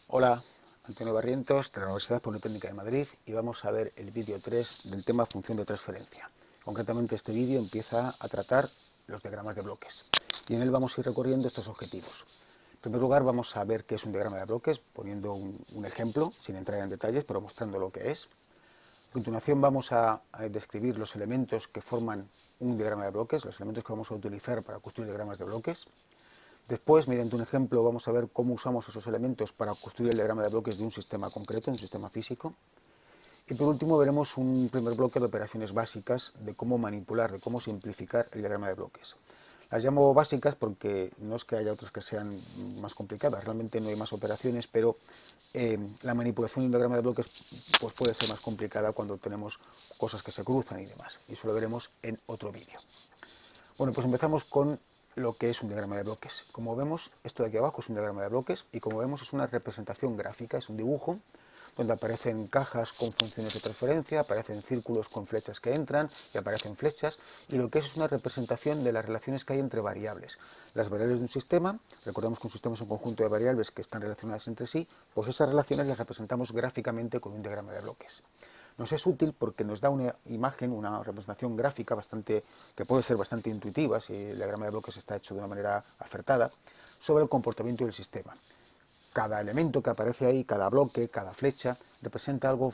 Hola, Antonio Barrientos de la Universidad Politécnica de Madrid y vamos a ver el vídeo 3 del tema función de transferencia. Concretamente este vídeo empieza a tratar los diagramas de bloques y en él vamos a ir recorriendo estos objetivos. En primer lugar vamos a ver qué es un diagrama de bloques poniendo un ejemplo sin entrar en detalles pero mostrando lo que es. A continuación vamos a describir los elementos que forman un diagrama de bloques, los elementos que vamos a utilizar para construir diagramas de bloques. Después, mediante un ejemplo, vamos a ver cómo usamos esos elementos para construir el diagrama de bloques de un sistema concreto, un sistema físico. Y por último veremos un primer bloque de operaciones básicas de cómo manipular, de cómo simplificar el diagrama de bloques. Las llamo básicas porque no es que haya otras que sean más complicadas, realmente no hay más operaciones, pero la manipulación de un diagrama de bloques pues puede ser más complicada cuando tenemos cosas que se cruzan y demás. Y eso lo veremos en otro vídeo. Bueno, pues empezamos con lo que es un diagrama de bloques. Como vemos, esto de aquí abajo es un diagrama de bloques y como vemos es una representación gráfica, es un dibujo donde aparecen cajas con funciones de transferencia, aparecen círculos con flechas que entran y aparecen flechas, y lo que es una representación de las relaciones que hay entre variables. Las variables de un sistema, recordamos que un sistema es un conjunto de variables que están relacionadas entre sí, pues esas relaciones las representamos gráficamente con un diagrama de bloques. Nos es útil porque nos da una imagen, una representación gráfica que puede ser bastante intuitiva si el diagrama de bloques está hecho de una manera acertada, sobre el comportamiento del sistema. Cada elemento que aparece ahí, cada bloque, cada flecha, representa algo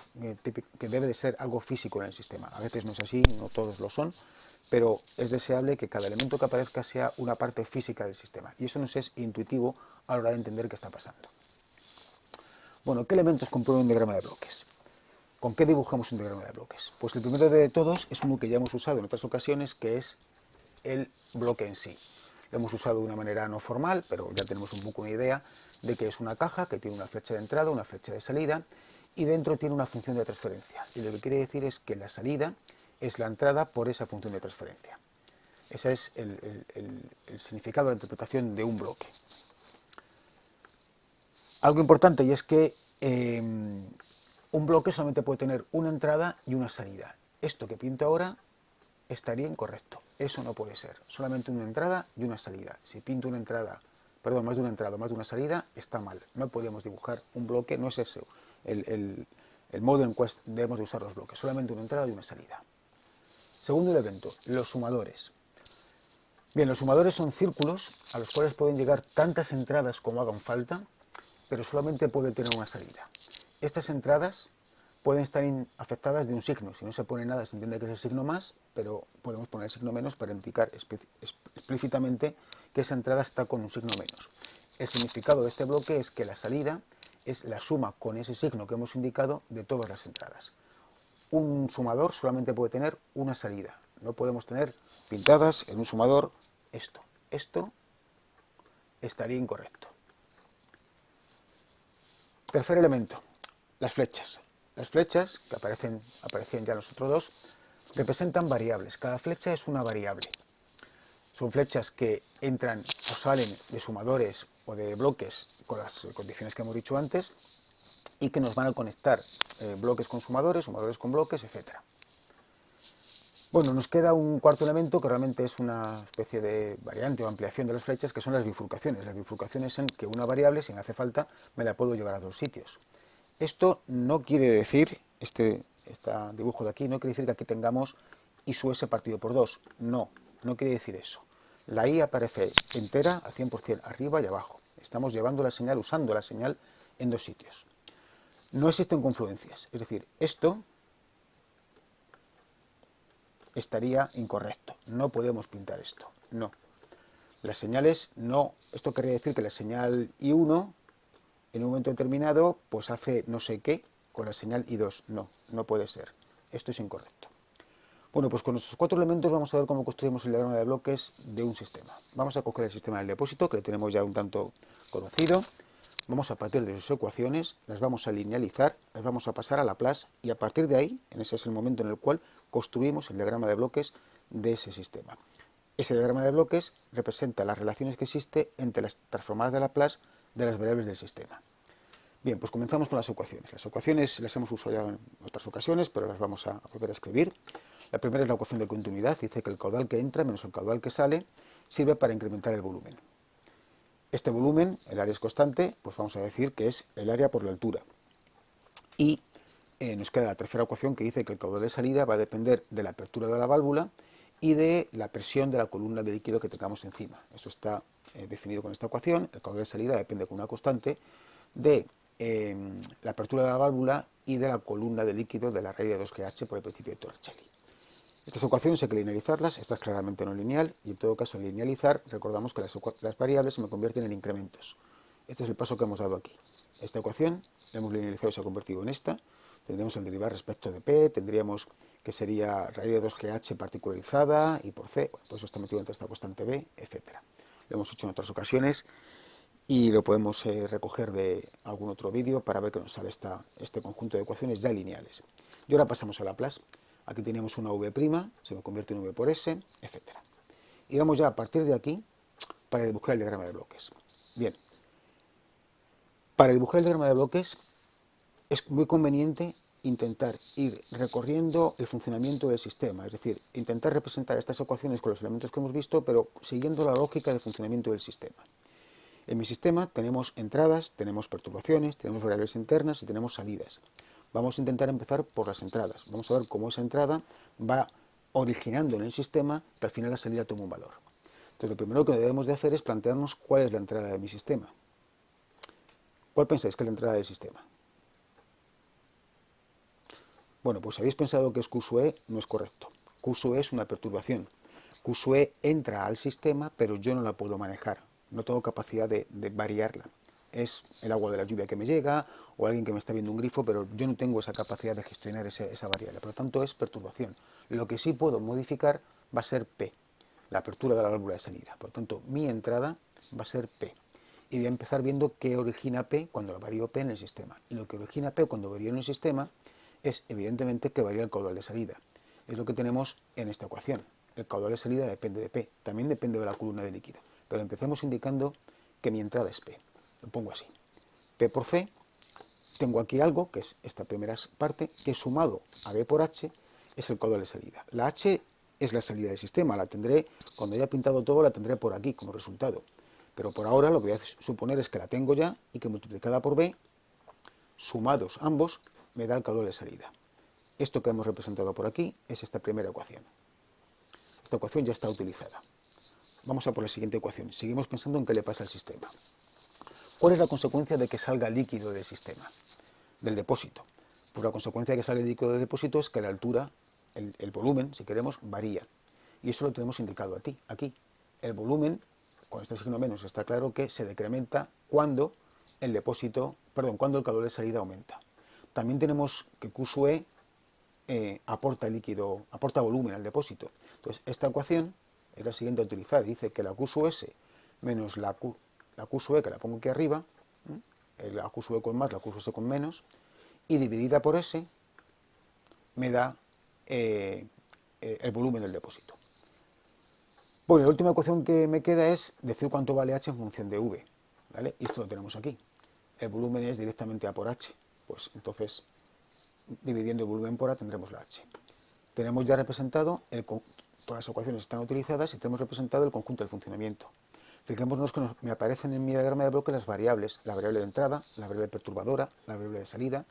que debe de ser algo físico en el sistema. A veces no es así, no todos lo son, pero es deseable que cada elemento que aparezca sea una parte física del sistema. Y eso nos es intuitivo a la hora de entender qué está pasando. Bueno, ¿qué elementos compone un diagrama de bloques? ¿Con qué dibujamos un diagrama de bloques? Pues el primero de todos es uno que ya hemos usado en otras ocasiones, que es el bloque en sí. Lo hemos usado de una manera no formal, pero ya tenemos un poco una idea de que es una caja que tiene una flecha de entrada, una flecha de salida, y dentro tiene una función de transferencia. Y lo que quiere decir es que la salida es la entrada por esa función de transferencia. Ese es el significado, la interpretación de un bloque. Algo importante y es que un bloque solamente puede tener una entrada y una salida. Esto que pinto ahora estaría incorrecto. Eso no puede ser. Solamente una entrada y una salida. Si pinto una entrada, perdón, más de una entrada o más de una salida, está mal. No podemos dibujar un bloque, no es eso el modo en que debemos de usar los bloques. Solamente una entrada y una salida. Segundo elemento, los sumadores. Bien, los sumadores son círculos a los cuales pueden llegar tantas entradas como hagan falta, pero solamente puede tener una salida. Estas entradas pueden estar afectadas de un signo. Si no se pone nada, se entiende que es el signo más, pero podemos poner el signo menos para indicar explícitamente que esa entrada está con un signo menos. El significado de este bloque es que la salida es la suma con ese signo que hemos indicado de todas las entradas. Un sumador solamente puede tener una salida. No podemos tener pintadas en un sumador esto. Esto estaría incorrecto. Tercer elemento, las flechas. Las flechas, que aparecían ya en los otros dos, representan variables. Cada flecha es una variable. Son flechas que entran o salen de sumadores o de bloques con las condiciones que hemos dicho antes y que nos van a conectar bloques con sumadores, sumadores con bloques, etc. Bueno, nos queda un cuarto elemento que realmente es una especie de variante o ampliación de las flechas, que son las bifurcaciones. Las bifurcaciones en que una variable, si me hace falta, me la puedo llevar a dos sitios. Esto no quiere decir, este dibujo de aquí, no quiere decir que aquí tengamos I sub S partido por 2. No, no quiere decir eso. La I aparece entera al 100% arriba y abajo. Estamos llevando la señal, usando la señal en dos sitios. No existen confluencias, es decir, esto estaría incorrecto. No podemos pintar esto, no. Las señales no, esto querría decir que la señal I1 en un momento determinado pues hace no sé qué con la señal I2. No, no puede ser. Esto es incorrecto. Bueno, pues con estos cuatro elementos vamos a ver cómo construimos el diagrama de bloques de un sistema. Vamos a coger el sistema del depósito, que le tenemos ya un tanto conocido. Vamos a partir de sus ecuaciones, las vamos a linealizar, las vamos a pasar a Laplace y a partir de ahí, ese es el momento en el cual construimos el diagrama de bloques de ese sistema. Ese diagrama de bloques representa las relaciones que existen entre las transformadas de Laplace de las variables del sistema. Bien, pues comenzamos con las ecuaciones. Las ecuaciones las hemos usado ya en otras ocasiones, pero las vamos a volver a escribir. La primera es la ecuación de continuidad. Dice que el caudal que entra menos el caudal que sale sirve para incrementar el volumen. Este volumen, el área es constante, pues vamos a decir que es el área por la altura. Y nos queda la tercera ecuación que dice que el caudal de salida va a depender de la apertura de la válvula y de la presión de la columna de líquido que tengamos encima. Esto está definido con esta ecuación. El caudal de salida depende con una constante de la apertura de la válvula y de la columna de líquido de la raíz de 2GH por el principio de Torricelli. Estas ecuaciones hay que linealizarlas, esta es claramente no lineal, y en todo caso al linealizar recordamos que las variables se me convierten en incrementos. Este es el paso que hemos dado aquí. Esta ecuación la hemos linealizado y se ha convertido en esta. Tendríamos el derivar respecto de P, tendríamos que sería raíz de 2GH particularizada y por C, todo eso está metido entre esta constante B, etc. Lo hemos hecho en otras ocasiones y lo podemos recoger de algún otro vídeo para ver que nos sale este conjunto de ecuaciones ya lineales. Y ahora pasamos a Laplace. Aquí tenemos una V', se me convierte en V por S, etc. Y vamos ya a partir de aquí para dibujar el diagrama de bloques. Bien, para dibujar el diagrama de bloques es muy conveniente intentar ir recorriendo el funcionamiento del sistema, es decir, intentar representar estas ecuaciones con los elementos que hemos visto, pero siguiendo la lógica de funcionamiento del sistema. En mi sistema tenemos entradas, tenemos perturbaciones, tenemos variables internas y tenemos salidas. Vamos a intentar empezar por las entradas. Vamos a ver cómo esa entrada va originando en el sistema que al final la salida toma un valor. Entonces, lo primero que debemos de hacer es plantearnos cuál es la entrada de mi sistema. ¿Cuál pensáis que es la entrada del sistema? Bueno, pues si habéis pensado que es Q sub E, no es correcto. Q sub E es una perturbación. Q sub E entra al sistema, pero yo no la puedo manejar. No tengo capacidad de variarla. Es el agua de la lluvia que me llega o alguien que me está viendo un grifo, pero yo no tengo esa capacidad de gestionar esa variable. Por lo tanto, es perturbación. Lo que sí puedo modificar va a ser P, la apertura de la válvula de salida. Por lo tanto, mi entrada va a ser P. Y voy a empezar viendo qué origina P cuando varío P en el sistema. Y lo que origina P cuando varío en el sistema es, evidentemente, que varía el caudal de salida. Es lo que tenemos en esta ecuación. El caudal de salida depende de P. También depende de la columna de líquido. Pero empecemos indicando que mi entrada es P. Lo pongo así. P por C, tengo aquí algo, que es esta primera parte, que sumado a B por H es el caudal de salida. La H es la salida del sistema, la tendré, cuando haya pintado todo, la tendré por aquí como resultado. Pero por ahora lo que voy a suponer es que la tengo ya y que multiplicada por B, sumados ambos, me da el caudal de salida. Esto que hemos representado por aquí es esta primera ecuación. Esta ecuación ya está utilizada. Vamos a por la siguiente ecuación. Seguimos pensando en qué le pasa al sistema. ¿Cuál es la consecuencia de que salga líquido del sistema, del depósito? Pues la consecuencia de que salga líquido del depósito es que la altura, el volumen, si queremos, varía. Y eso lo tenemos indicado aquí. El volumen, con este signo menos, está claro que se decrementa cuando el caudal de salida aumenta. También tenemos que Q sub E aporta volumen al depósito. Entonces, esta ecuación es la siguiente a utilizar. Dice que la Q sub S menos la Q sub E, que la pongo aquí arriba, la Q sub E con más, la Q sub S con menos, y dividida por S me da el volumen del depósito. Bueno, la última ecuación que me queda es decir cuánto vale H en función de V, ¿vale? Y esto lo tenemos aquí. El volumen es directamente A por H. Pues entonces, dividiendo el volumen por A tendremos la H. Tenemos ya representado, todas las ecuaciones están utilizadas y tenemos representado el conjunto del funcionamiento. Fijémonos que me aparecen en mi diagrama de bloques las variables, la variable de entrada, la variable perturbadora, la variable de salida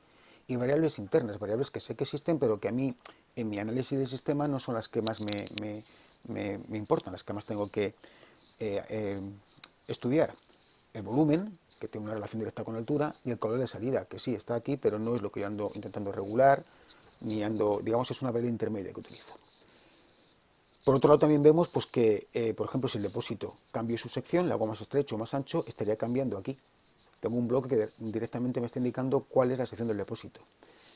y variables internas, variables que sé que existen pero que a mí en mi análisis del sistema no son las que más me importan, las que más tengo que estudiar. El volumen, que tiene una relación directa con la altura, y el caudal de salida, que sí está aquí, pero no es lo que yo ando intentando regular, digamos, es una variable intermedia que utilizo. Por otro lado también vemos pues, que, por ejemplo, si el depósito cambio su sección, lo hago más estrecho o más ancho, estaría cambiando aquí. Tengo un bloque que directamente me está indicando cuál es la sección del depósito.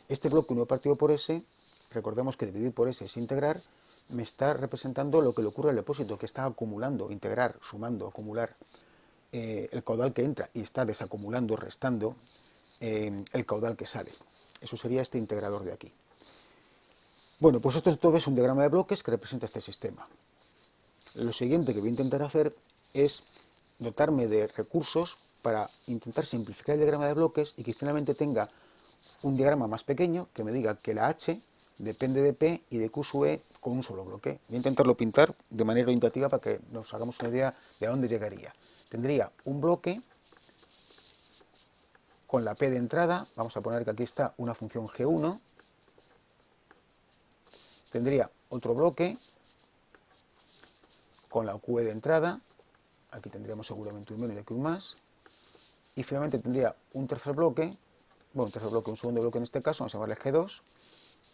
Este bloque 1 partido por S, recordemos que dividir por S es integrar, me está representando lo que le ocurre al depósito, que está acumulando, integrar, sumando, acumular el caudal que entra y está desacumulando, restando el caudal que sale. Eso sería este integrador de aquí. Bueno, pues esto todo es un diagrama de bloques que representa este sistema. Lo siguiente que voy a intentar hacer es dotarme de recursos para intentar simplificar el diagrama de bloques y que finalmente tenga un diagrama más pequeño que me diga que la H depende de P y de Q sub E con un solo bloque. Voy a intentarlo pintar de manera orientativa para que nos hagamos una idea de a dónde llegaría. Tendría un bloque con la P de entrada, vamos a poner que aquí está una función G1, tendría otro bloque con la QE de entrada, aquí tendríamos seguramente un menos y aquí un más, y finalmente tendría un tercer bloque, bueno, un segundo bloque en este caso, vamos a llamarle G2,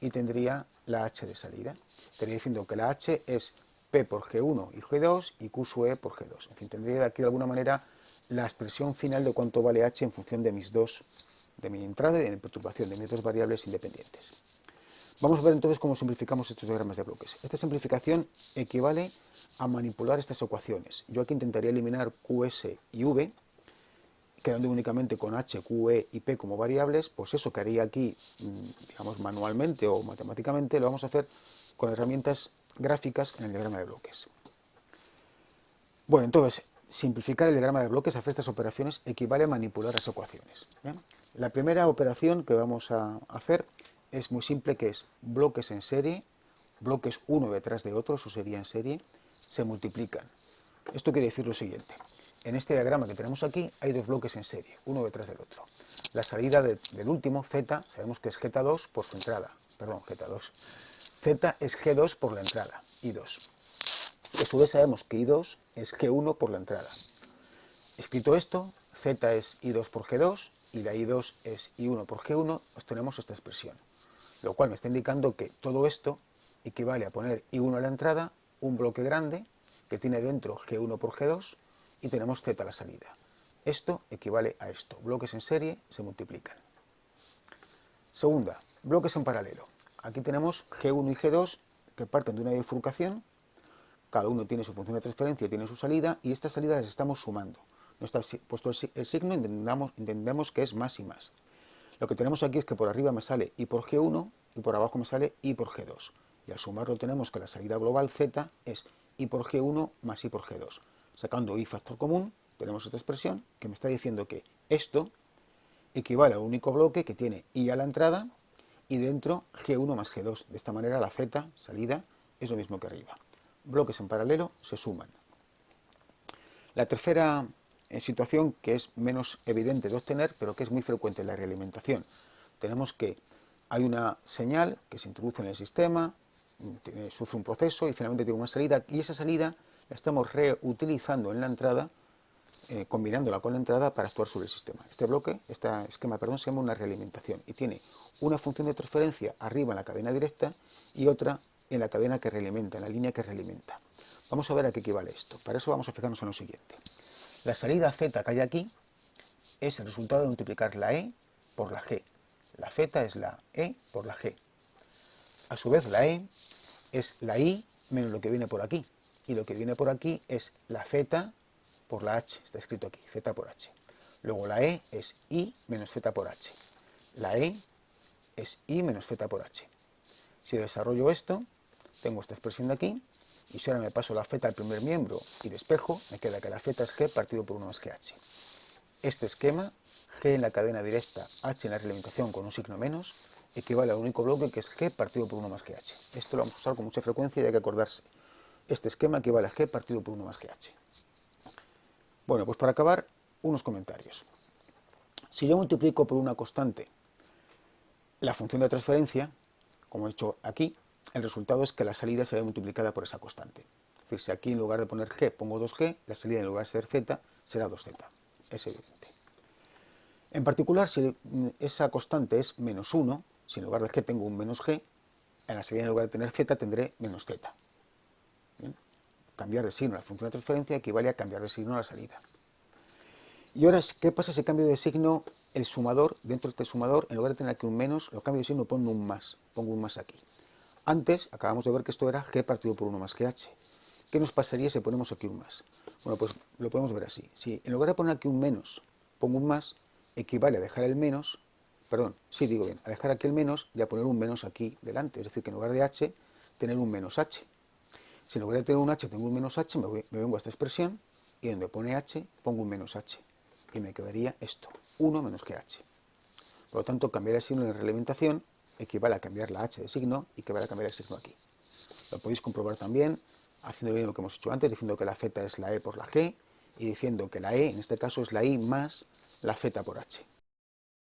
y tendría la H de salida. Estaría diciendo que la H es P por G1 y G2 y Q sub E por G2. En fin, tendría aquí de alguna manera la expresión final de cuánto vale H en función de de mi entrada y de mi perturbación, de mis dos variables independientes. Vamos a ver entonces cómo simplificamos estos diagramas de bloques. Esta simplificación equivale a manipular estas ecuaciones. Yo aquí intentaría eliminar QS y V, quedando únicamente con H, QE y P como variables. Pues eso que haría aquí, digamos, manualmente o matemáticamente, lo vamos a hacer con herramientas gráficas en el diagrama de bloques. Bueno, entonces, simplificar el diagrama de bloques, hacer estas operaciones, equivale a manipular las ecuaciones. ¿Bien? La primera operación que vamos a hacer es muy simple, que es bloques en serie, bloques uno detrás de otro, eso sería en serie, se multiplican. Esto quiere decir lo siguiente. En este diagrama que tenemos aquí hay dos bloques en serie, uno detrás del otro. La salida del último, Z, sabemos que es Z2 por su entrada. Perdón, Z2. Z es G2 por la entrada, I2. A su vez sabemos que I2 es G1 por la entrada. Escrito esto, Z es I2 por G2 y la I2 es I1 por G1, pues tenemos esta expresión. Lo cual me está indicando que todo esto equivale a poner I1 a la entrada, un bloque grande que tiene dentro G1 por G2 y tenemos Z a la salida. Esto equivale a esto. Bloques en serie se multiplican. Segunda, bloques en paralelo. Aquí tenemos G1 y G2 que parten de una bifurcación. Cada uno tiene su función de transferencia y tiene su salida, y estas salidas las estamos sumando. No está puesto el signo, entendemos que es más y más. Lo que tenemos aquí es que por arriba me sale I por G1 y por abajo me sale I por G2. Y al sumarlo tenemos que la salida global Z es I por G1 más I por G2. Sacando I factor común, tenemos esta expresión que me está diciendo que esto equivale al único bloque que tiene I a la entrada y dentro G1 más G2. De esta manera la Z, salida, es lo mismo que arriba. Bloques en paralelo se suman. La tercera situación, que es menos evidente de obtener, pero que es muy frecuente en la realimentación. Tenemos que hay una señal que se introduce en el sistema, sufre un proceso y finalmente tiene una salida, y esa salida la estamos reutilizando en la entrada, combinándola con la entrada para actuar sobre el sistema. Este esquema, se llama una realimentación y tiene una función de transferencia arriba en la cadena directa y otra en la cadena que realimenta, en la línea que realimenta. Vamos a ver a qué equivale esto. Para eso vamos a fijarnos en lo siguiente. La salida Z que hay aquí es el resultado de multiplicar la E por la G. La Z es la E por la G. A su vez la E es la I menos lo que viene por aquí. Y lo que viene por aquí es la Z por la H. Está escrito aquí, Z por H. Luego la E es I menos Z por H. La E es I menos Z por H. Si desarrollo esto, tengo esta expresión de aquí, y si ahora me paso la Z al primer miembro y despejo, me queda que la Z es G partido por 1 más GH. Este esquema, G en la cadena directa, H en la realimentación con un signo menos, equivale al único bloque que es G partido por 1 más GH. Esto lo vamos a usar con mucha frecuencia y hay que acordarse. Este esquema equivale a G partido por 1 más GH. Bueno, pues para acabar, unos comentarios. Si yo multiplico por una constante la función de transferencia, como he hecho aquí, el resultado es que la salida se ve multiplicada por esa constante. Es decir, si aquí en lugar de poner G pongo 2G, la salida en lugar de ser Z será 2Z. Es evidente. En particular, si esa constante es menos 1, si en lugar de G tengo un menos G, en la salida en lugar de tener Z tendré menos Z. ¿Bien? Cambiar de signo a la función de transferencia equivale a cambiar de signo a la salida. Y ahora, ¿qué pasa si cambio de signo el sumador? Dentro de este sumador, en lugar de tener aquí un menos, lo cambio de signo, pongo un más aquí. Antes acabamos de ver que esto era G partido por 1 más GH. ¿Qué nos pasaría si ponemos aquí un más? Bueno, pues lo podemos ver así. Si en lugar de poner aquí un menos, pongo un más, equivale a dejar el menos, perdón, sí digo bien, a dejar aquí el menos y a poner un menos aquí delante. Es decir, que en lugar de H, tener un menos H. Si en lugar de tener un H tengo un menos H, me vengo a esta expresión y donde pone H, pongo un menos H. Y me quedaría esto, 1 menos GH. Por lo tanto, cambiar el signo en la realimentación equivale a cambiar la h de signo y equivale a cambiar el signo aquí. Lo podéis comprobar también haciendo lo mismo que hemos hecho antes, diciendo que la z es la e por la g y diciendo que la e, en este caso, es la i más la z por h.